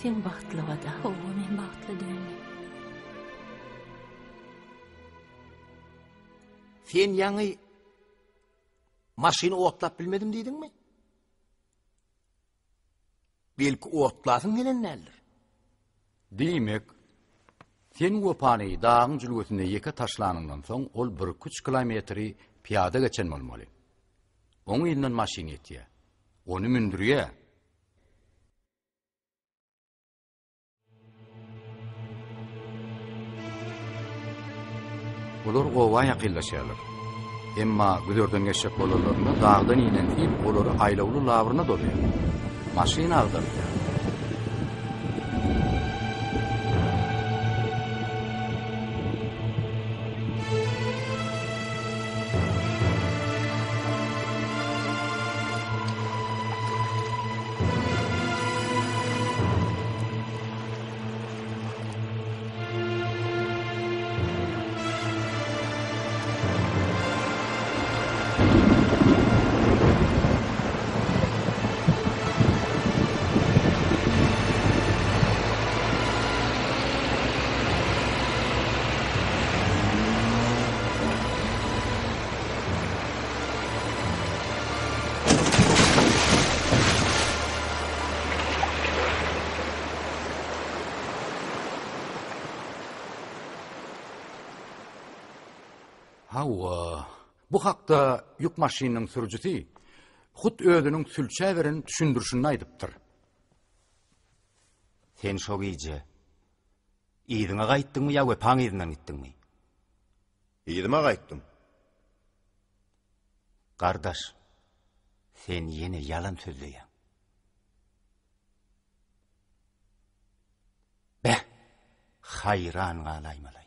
Sen baxtlı ada. Owa men bagtly değilim. Sen ýaňy maşyny otlap bilmedim diýdiňmi? Belki otlasyň gelen nädir? Diýmek, sen Wopany dağın jülgüsinde ýeke taşlanyndan soň ol 1-3 kilometri piýada geçen bolmaly. Oň ýylynyň maşyny etýär. Onu mündürýär. Olar gowa ýakynlaşýarlar. Emma güdörden geçip bolarlarynda dağdan inen il olary aýlawly lawyna dolýar. Maşyna agdarýar. Hawa, bu hakda yük maşynynyň sürüjisi hut özüniň sülçäwerini düşündürşini aýdypdyr. Sen şo giýje. Ýydyňa gaýtdyňmy ýa-da paň ýydyňdan gitdiňmi? Ýydyma gaýtdym. Gardaş, sen ýene ýalan sözleýän. Be, hayran galaýmalay.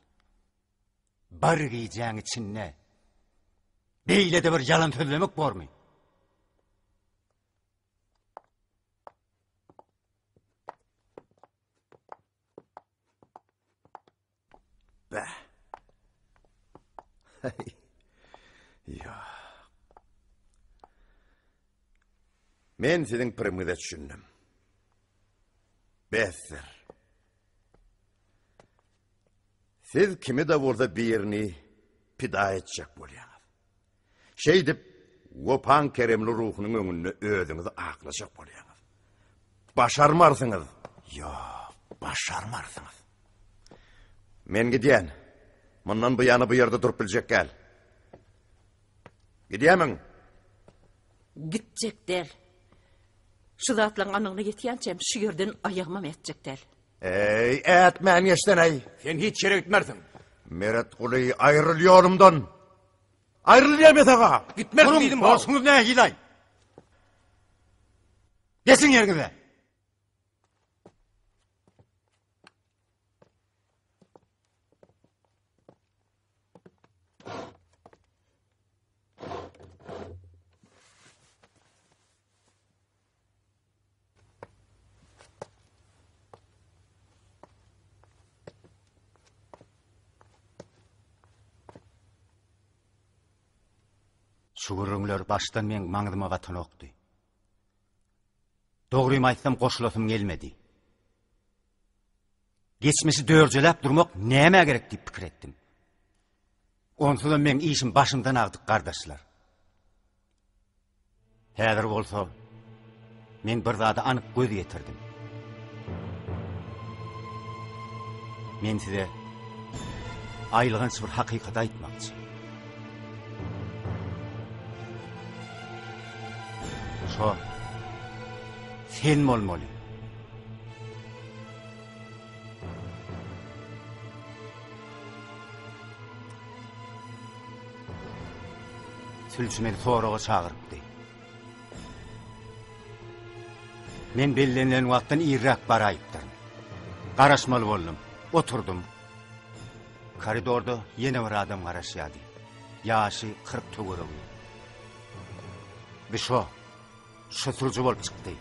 Bar giýjäň içinde beýle-de bir ýalan sözlemek bormy? Be. Ya. Men seniň pirimiňde düşündim. Besser. Siz kimi de bolsa birini pida etjek bolýaňyz. Şeýdip, Wopan keremli ruhunyň öňünde özüňizi aklaşak bolýaňyz. Başarmarsyňyz. Yo, başarmarsyňyz. Men gidýän. Mundan bu ýany bu ýerde durup biljek gel. Gidýämiň? Gitjekler. Şu zatlaň anygyny getýänçem şu ýerden aýagymam etjekler. Ey, etmän ýeşdenäy. Sen hiç yere gitmersin. Meret Guly aýryl ýolumdan. Aýryl diýme taga. Gitmersin diýdim. Bolsuňyz näme giýlay? Geçin ýerinize. Şugurunlar baştan men maňdyma gatan okdy. Dogrymy aýtsam goşulasym gelmedi. Geçmişi dörjelep durmak näme gerek diýip pikir etdim. Onsuda men işim başymdan agdyk gardaşlar. Häzir bolsa men bir zady anyk göz getirdim. Men size aýlygynç bir hakykat aýtmakçy. Şo, sen bolmaly. Sülçmeli soraga çağırıpdy. Men bellenen wagtdan irrak baraýypdyrm. Garaşmaly boldum, oturdum. Koridorda ýene bir adam garaşýardy. Ýaşy 40 töwereği. Bir şo sürücü bolup çykdy.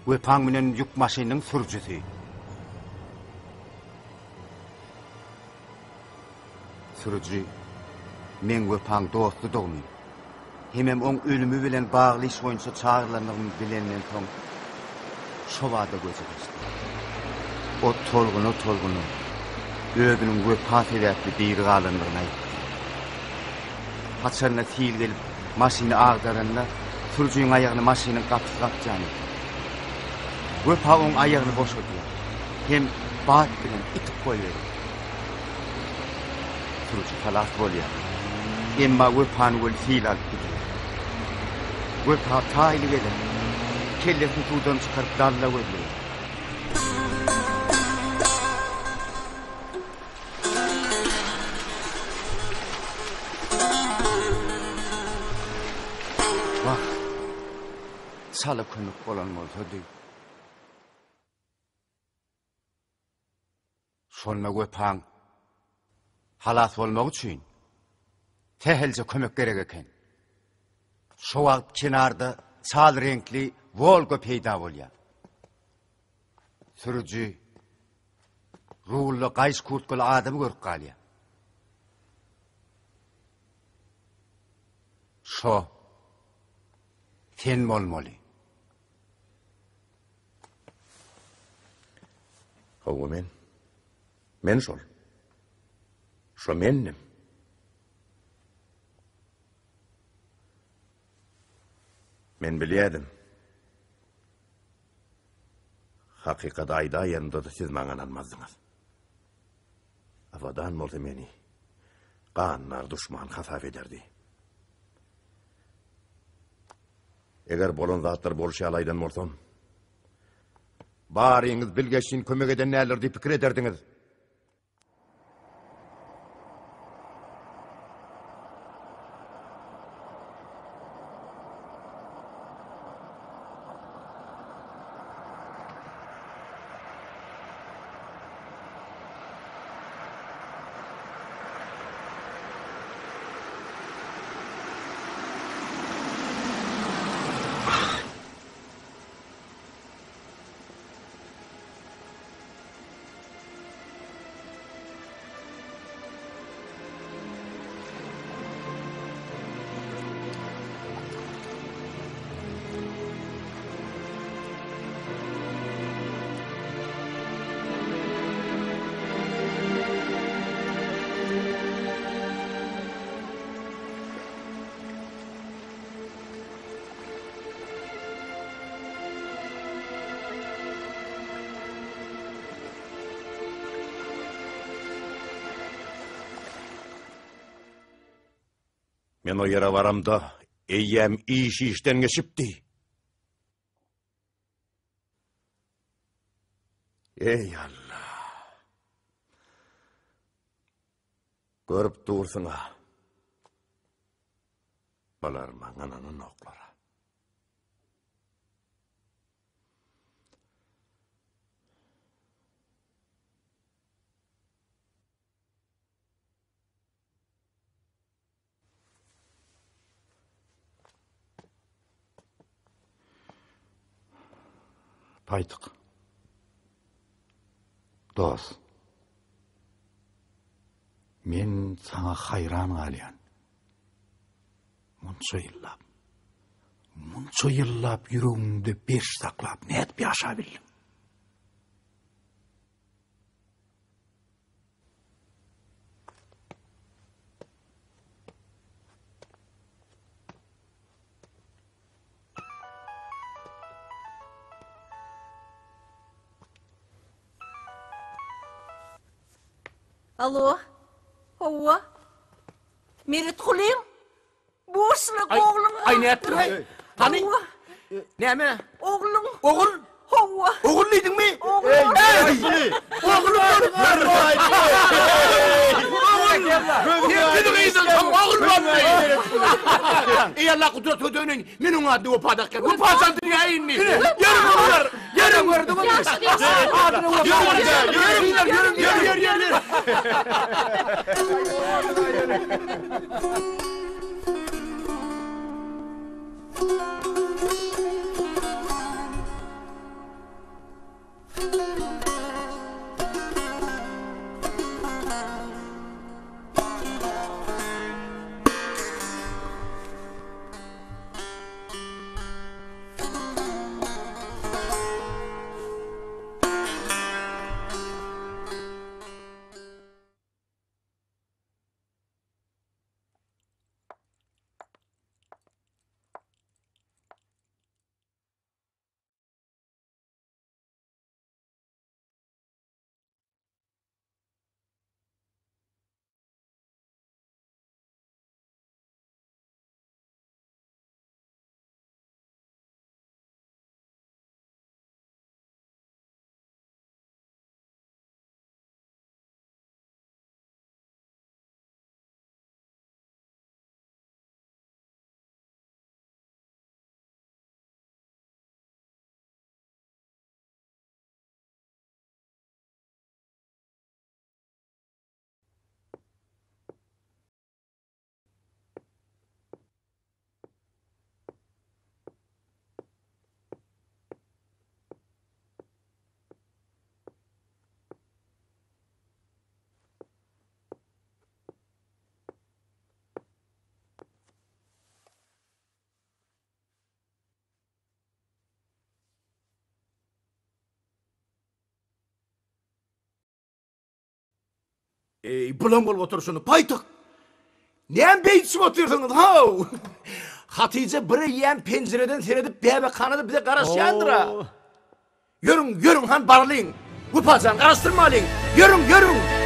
Wepaň menen yük maşynynyň sürüjisi. Sürüjü men Wepaň dostu dogmy. Hemem oň ölümi bilen bagly iş boýunça çağırylanyny bilenden soň şovada gözü geçti. O tolgunu özünün vefat edäpli bir galınlığına gitti. Haçanına fiil gelip maşini ağdarında sürücüğün ayağını maşinin kapısı kapacağını. Vefa onun ayağını boşadı. Hem baat bilen itip koyuyordu. Sürücü halas bolya. Emma vefa'nı ol fiil alıp gidiyor. Vefa tayili gelir. Kellesini tuğdan çıkarıp dalla koyuyor. Bak, salı kömük bolan bolsa deyip. Şonma göpaň halas bolmak üçin tehelce kömek gerek eken. Şo wagt kenarda sal renkli Volga peýda bolýar. Sürücü ruhly gaýş kurtkul adamy görüp galýar. Şo sen bolmaly. Hawa men şol. Şo mennim. Men bilýärdim. Hakikat ayda yanında da siz maňa inanmazdyňyz. Afadan bolsa meni ganlar düşman hasap ederdi. Eger bolan zatlar bolşy alaydan bolsam, baryňyz bilgeçin kömek eden nälerdi pikir ederdiňiz. Men o yere varamda eýýäm işten geçipdi. Ey Allah! Görüp dursuňa. Balar maňanyň oklary. Paytık. Dost. Men sana hayran galyan. Munça yıllap yüreğimde beş saklap net bir aşağı bildim. Alo, Hawa. Merit kulim. Boşluk oğlum. Ay ne ettin ay? Hani? Hawa. Näme? Oğlum. Oğul? Hawa. Oğul liydin mi? Oğlum. Oğlum var. Yetkin gıydım tam oğul var. Ey Allah kudret ödönün. Minun adı o padakken. O padandır ya inni. Yarın onlar. Yarın gördüm onu. Yarın. Bulan bolup oturuşunu paytak. Neyen beytsin oturdunuz ha? Hatice biri yiyen pencereden seyredip bebe kanadı bir de karışyandıra. Yürün han barlayın. Bu pacan karıştırma alın. Yürün.